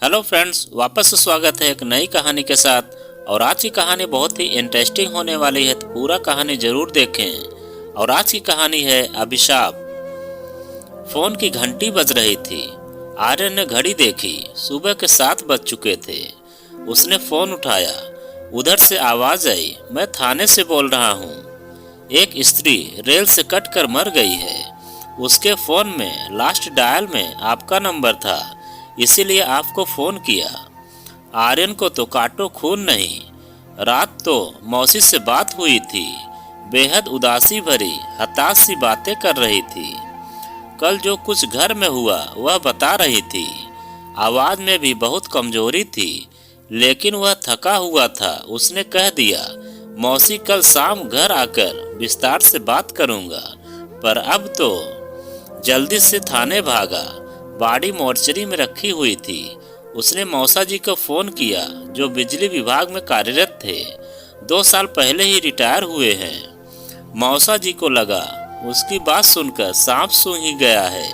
Hello friends, वापस से स्वागत है एक नई कहानी के साथ। और आज की कहानी बहुत ही इंटरेस्टिंग होने वाली है, तो पूरा कहानी जरूर देखें। और आज की कहानी है अभिशाप। फोन की घंटी बज रही थी। आर्यन ने घड़ी देखी, सुबह के 7 बज चुके थे। उसने फोन उठाया। उधर से आवाज आई, मैं थाने से बोल रहा हूँ। एक स्त्री रेल से कट कर मर गई है। उसके फोन में लास्ट डायल में आपका नंबर था, इसीलिए आपको फोन किया। आर्यन को तो काटो खून नहीं। रात तो मौसी से बात हुई थी। बेहद उदासी भरी हताश सी बातें कर रही थी। कल जो कुछ घर में हुआ वह बता रही थी। आवाज में भी बहुत कमजोरी थी, लेकिन वह थका हुआ था। उसने कह दिया, मौसी कल शाम घर आकर विस्तार से बात करूंगा। पर अब तो जल्दी से थाने भागा। बाड़ी मोर्चरी में रखी हुई थी। उसने मौसा जी को फोन किया, जो बिजली विभाग में कार्यरत थे। 2 साल पहले ही रिटायर हुए हैं। मौसा जी को लगा उसकी बात सुनकर सांप सूंघ ही गया है।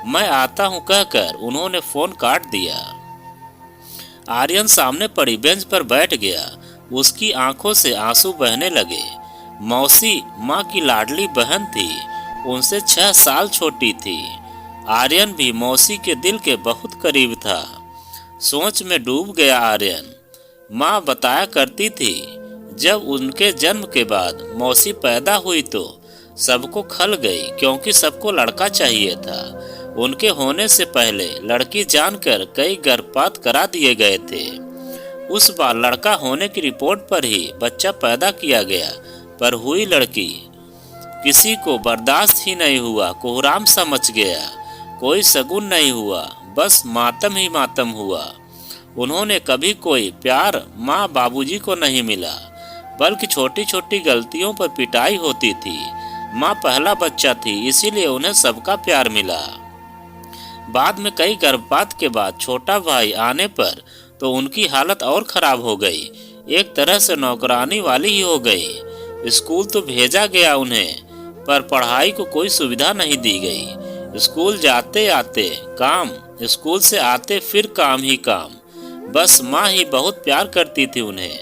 मैं आता हूँ कहकर उन्होंने फोन काट दिया। आर्यन सामने पड़ी बेंच पर बैठ गया। उसकी आंखों से आंसू बहने लगे। मौसी माँ की लाडली बहन थी, उनसे 6 साल छोटी थी। आर्यन भी मौसी के दिल के बहुत करीब था। सोच में डूब गया आर्यन। माँ बताया करती थी, जब उनके जन्म के बाद मौसी पैदा हुई तो सबको खल गई, क्योंकि सबको लड़का चाहिए था। उनके होने से पहले लड़की जानकर कई गर्भपात करा दिए गए थे। उस बार लड़का होने की रिपोर्ट पर ही बच्चा पैदा किया गया, पर हुई लड़की। किसी को बर्दाश्त ही नहीं हुआ, कोहराम सा मच गया। कोई सगुन नहीं हुआ, बस मातम ही मातम हुआ। उन्होंने कभी कोई प्यार माँ बाबूजी को नहीं मिला, बल्कि छोटी छोटी गलतियों पर पिटाई होती थी। माँ पहला बच्चा थी, इसीलिए उन्हें सबका प्यार मिला। बाद में कई गर्भपात के बाद छोटा भाई आने पर तो उनकी हालत और खराब हो गई। एक तरह से नौकरानी वाली ही हो गई। स्कूल तो भेजा गया उन्हें, पर पढ़ाई को कोई सुविधा नहीं दी गई। स्कूल जाते आते काम, स्कूल से आते फिर काम ही काम। बस माँ ही बहुत प्यार करती थी उन्हें।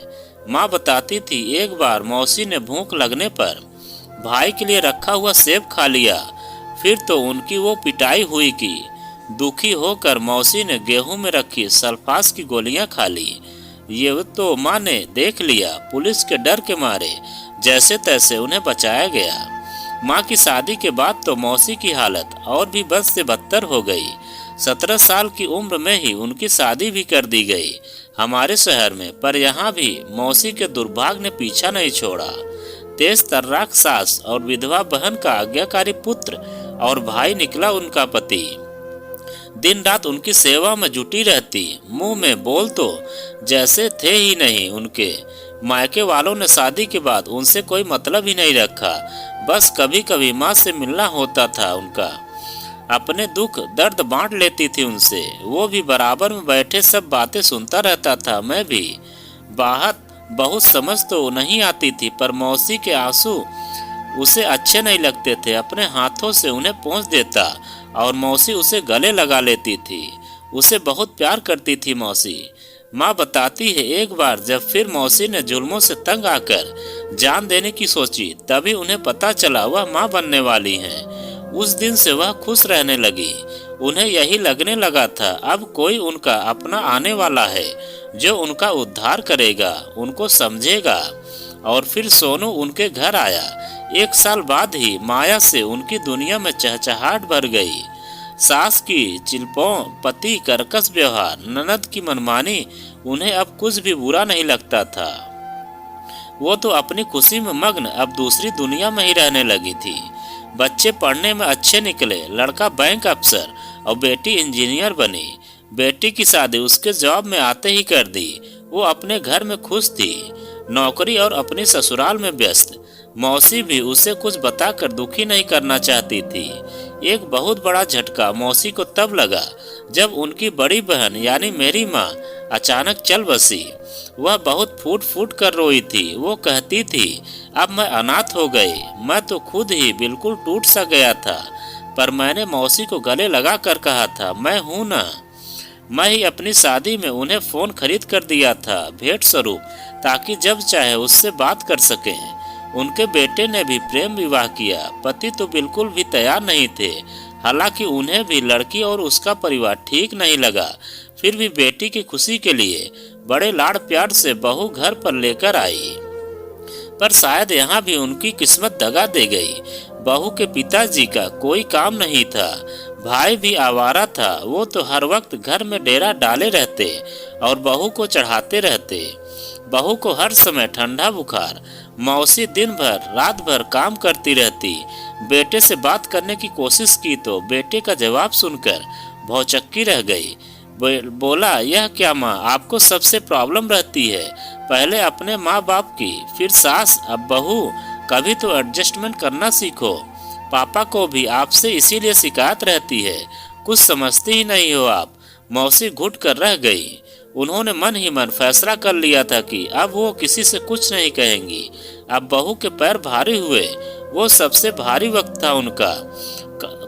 माँ बताती थी, एक बार मौसी ने भूख लगने पर भाई के लिए रखा हुआ सेब खा लिया, फिर तो उनकी वो पिटाई हुई कि दुखी होकर मौसी ने गेहूं में रखी सल्फास की गोलियां खा ली। ये तो माँ ने देख लिया। पुलिस के डर के मारे जैसे तैसे उन्हें बचाया गया। माँ की शादी के बाद तो मौसी की हालत और भी बद से बदतर हो गई। 17 साल की उम्र में ही उनकी शादी भी कर दी गई हमारे शहर में। पर यहाँ भी मौसी के दुर्भाग्य ने पीछा नहीं छोड़ा। तेज तर्राक सास और विधवा बहन का आज्ञाकारी पुत्र और भाई निकला उनका पति। दिन रात उनकी सेवा में जुटी रहती। मुंह में बोल तो जैसे थे ही नहीं। उनके मायके वालों ने शादी के बाद उनसे कोई मतलब ही नहीं रखा। बस कभी कभी माँ से मिलना होता था उनका। अपने दुख दर्द बांट लेती थी उनसे। वो भी बराबर में बैठे सब बातें सुनता रहता था। मैं भी बात बहुत समझ तो नहीं आती थी, पर मौसी के आंसू उसे अच्छे नहीं लगते थे। अपने हाथों से उन्हें पोंछ देता और मौसी उसे गले लगा लेती थी। उसे बहुत प्यार करती थी मौसी। माँ बताती है, एक बार जब फिर मौसी ने जुल्मों से तंग आकर जान देने की सोची, तभी उन्हें पता चला वह माँ बनने वाली हैं। उस दिन से वह खुश रहने लगी। उन्हें यही लगने लगा था, अब कोई उनका अपना आने वाला है, जो उनका उद्धार करेगा, उनको समझेगा। और फिर सोनू उनके घर आया। 1 साल बाद ही माया से उनकी दुनिया में चहचहाट भर गई। सास की चिल्पों, पति कर्कश व्यवहार, ननद की मनमानी, उन्हें अब कुछ भी बुरा नहीं लगता था। वो तो अपनी खुशी में मग्न अब दूसरी दुनिया में ही रहने लगी थी। बच्चे पढ़ने में अच्छे निकले। लड़का बैंक अफसर और बेटी इंजीनियर बनी। बेटी की शादी उसके जॉब में आते ही कर दी। वो अपने घर में खुश थी, नौकरी और अपनी ससुराल में व्यस्त। मौसी भी उसे कुछ बताकर दुखी नहीं करना चाहती थी। एक बहुत बड़ा झटका मौसी को तब लगा जब उनकी बड़ी बहन यानी मेरी माँ अचानक चल बसी। वह बहुत फूट फूट कर रोई थी। वो कहती थी, अब मैं अनाथ हो गई। मैं तो खुद ही बिल्कुल टूट सा गया था, पर मैंने मौसी को गले लगा कर कहा था, मैं हूँ ना। मैं ही अपनी शादी में उन्हें फ़ोन खरीद कर दिया था भेंट स्वरूप, ताकि जब चाहे उससे बात कर सकें। उनके बेटे ने भी प्रेम विवाह किया। पति तो बिल्कुल भी तैयार नहीं थे, हालांकि उन्हें भी लड़की और उसका परिवार ठीक नहीं लगा। फिर भी बेटी की खुशी के लिए बड़े लाड़ प्यार से बहू घर पर लेकर आई, पर शायद यहाँ भी उनकी किस्मत दगा दे गई। बहू के पिताजी का कोई काम नहीं था, भाई भी आवारा था। वो तो हर वक्त घर में डेरा डाले रहते और बहू को चढ़ाते रहते। बहू को हर समय ठंडा बुखार। मौसी दिन भर रात भर काम करती रहती। बेटे से बात करने की कोशिश की तो बेटे का जवाब सुनकर भौचक्की रह गई। बोला, यह क्या माँ, आपको सबसे प्रॉब्लम रहती है, पहले अपने माँ बाप की, फिर सास, अब बहू। कभी तो एडजस्टमेंट करना सीखो। पापा को भी आपसे इसीलिए शिकायत रहती है, कुछ समझती ही नहीं हो आप। मौसी घुट कर रह गई। उन्होंने मन ही मन फैसला कर लिया था कि अब वो किसी से कुछ नहीं कहेंगी। अब बहू के पैर भारी हुए। वो सबसे भारी वक्त था उनका।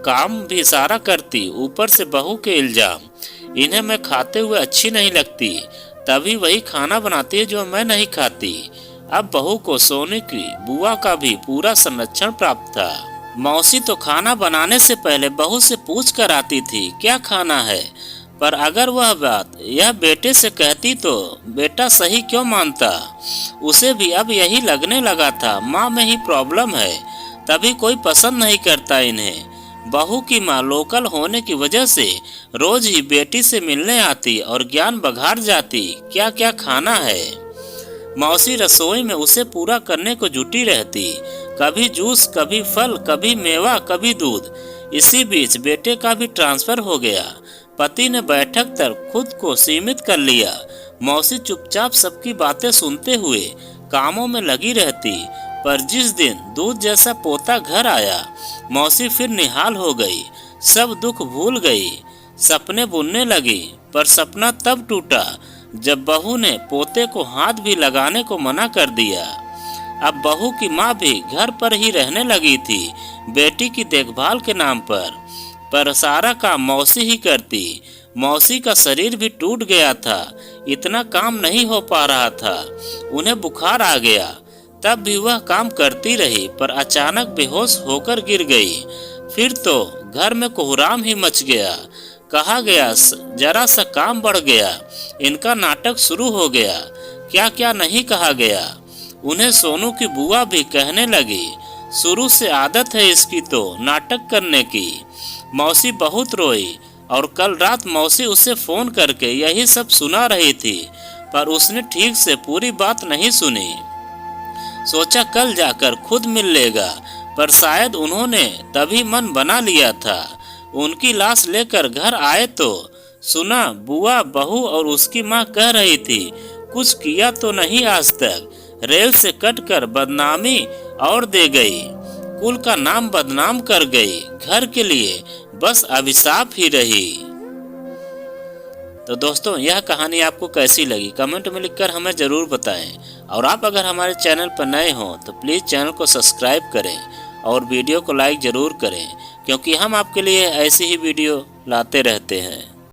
काम भी सारा करती, ऊपर से बहू के इल्जाम। इन्हें मैं खाते हुए अच्छी नहीं लगती, तभी वही खाना बनाती है जो मैं नहीं खाती। अब बहू को सोने की बुआ का भी पूरा संरक्षण प्राप्त था। मौसी तो खाना बनाने से पहले बहू से पूछ कर आती थी क्या खाना है, पर अगर वह बात यह बेटे से कहती तो बेटा सही क्यों मानता। उसे भी अब यही लगने लगा था माँ में ही प्रॉब्लम है, तभी कोई पसंद नहीं करता इन्हें। बहू की माँ लोकल होने की वजह से रोज ही बेटी से मिलने आती और ज्ञान बघार जाती क्या क्या खाना है। मौसी रसोई में उसे पूरा करने को जुटी रहती, कभी जूस, कभी फल, कभी मेवा, कभी दूध। इसी बीच बेटे का भी ट्रांसफर हो गया। पति ने बैठक तक खुद को सीमित कर लिया। मौसी चुपचाप सबकी बातें सुनते हुए कामों में लगी रहती, पर जिस दिन दूध जैसा पोता घर आया, मौसी फिर निहाल हो गई। सब दुख भूल गई, सपने बुनने लगी। पर सपना तब टूटा जब बहू ने पोते को हाथ भी लगाने को मना कर दिया। अब बहू की माँ भी घर पर ही रहने लगी थी, बेटी की देखभाल के नाम पर सारा काम मौसी ही करती। मौसी का शरीर भी टूट गया था, इतना काम नहीं हो पा रहा था। उन्हें बुखार आ गया, तब भी वह काम करती रही, पर अचानक बेहोश होकर गिर गई। फिर तो घर में कोहराम ही मच गया। कहा गया जरा सा काम बढ़ गया, इनका नाटक शुरू हो गया। क्या क्या नहीं कहा गया। उन्हें सोनू की बुआ भी कहने लगी, शुरू से आदत है इसकी तो नाटक करने की। मौसी बहुत रोई और कल रात मौसी उसे फोन करके यही सब सुना रही थी, पर उसने ठीक से पूरी बात नहीं सुनी। सोचा कल जाकर खुद मिल लेगा, पर शायद उन्होंने तभी मन बना लिया था। उनकी लाश लेकर घर आए तो सुना बुआ, बहू और उसकी माँ कह रही थी कुछ किया तो नहीं आज तक, रेल से कटकर बदनामी और दे गई, कुल का नाम बदनाम कर गई, घर के लिए बस अभिशाप ही रही। तो दोस्तों, यह कहानी आपको कैसी लगी कमेंट में लिखकर हमें ज़रूर बताएं। और आप अगर हमारे चैनल पर नए हों तो प्लीज़ चैनल को सब्सक्राइब करें और वीडियो को लाइक ज़रूर करें, क्योंकि हम आपके लिए ऐसी ही वीडियो लाते रहते हैं।